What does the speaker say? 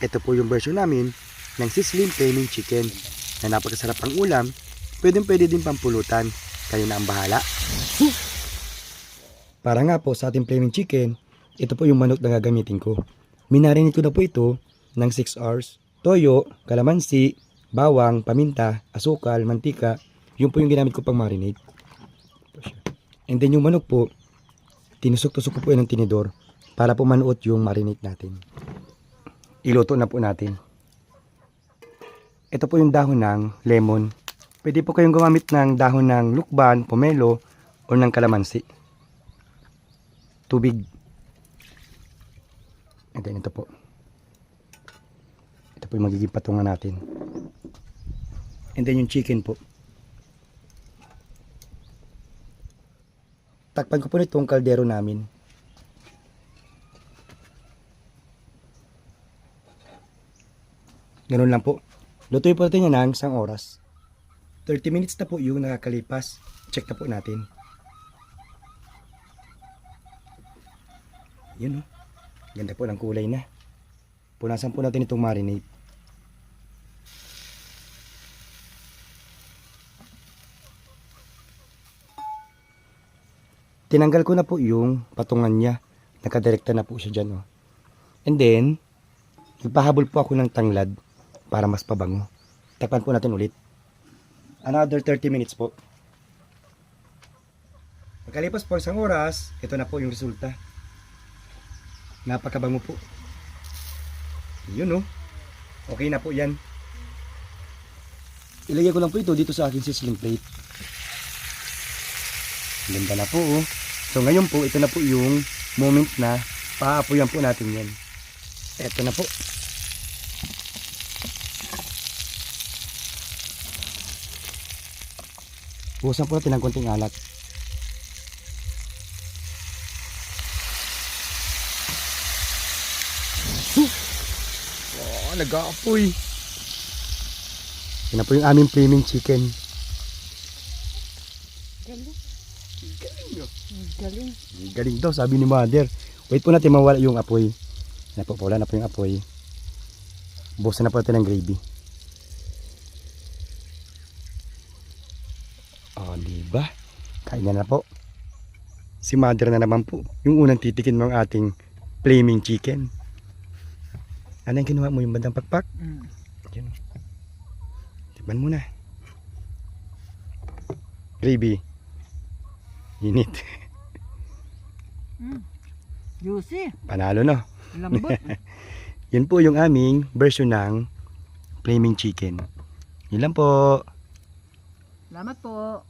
Ito po yung version namin ng sizzling flaming chicken na napakasarap ang ulam, pwede din pampulutan. Kayo na ang bahala. Para nga po sa ating flaming chicken, ito po yung manok na gagamitin ko. Minarinate ko na po ito ng 6 hours. Toyo, kalamansi, bawang, paminta, asukal, mantika. Yun po yung ginamit ko pang marinate. And then yung manok po, tinusok-tusok ko po yan ng tinidor para po manuot yung marinate natin. Iluto na po natin. Ito po yung dahon ng lemon. Pwede po kayong gumamit ng dahon ng lukban, pomelo, o ng kalamansi. Tubig. And then ito po. Ito po yung magiging patungan natin. And then yung chicken po. Takpan ko po nitong kaldero namin. Ganun lang po. Lutuin po natin yan ng 1 oras. 30 minutes na po yung nakakalipas. Check na po natin. Yun o. Ganda po ng kulay na. Punasan po natin itong marinade. Tinanggal ko na po yung patungan niya. Nakadirekta na po siya dyan. Oh. And then, nagpahabol po ako ng tanglad para mas pabango. Takpan po natin ulit. Another 30 minutes po. Pagkalipas po 1 oras, ito na po yung resulta. Napakabango po. Yun oh. Okay na po yan. Ilagay ko lang po ito dito sa aking sizzling plate. Ganda na po oh. So ngayon po, ito na po yung moment na paapoyan po natin yan. Ito na po. Buhusan po natin ng konting alat. Oh, nag-aapoy. Yan na po yung aming flaming chicken. Galing. Galing oh. Galing. Galing daw, sabi ni mother. Wait po natin mawala yung apoy. Napapula na po yung apoy. Buhusan na po natin ng gravy. O, diba? Kain na po. Si mother na naman po. Yung unang titikin ng ating flaming chicken. Ano yung kinuha mo? Yung bandang pakpak? Yun. Tiban mo na. Gravy. Init. Juicy. Panalo no? Lambot. Yun po yung aming version ng flaming chicken. Yun lang po. Salamat po.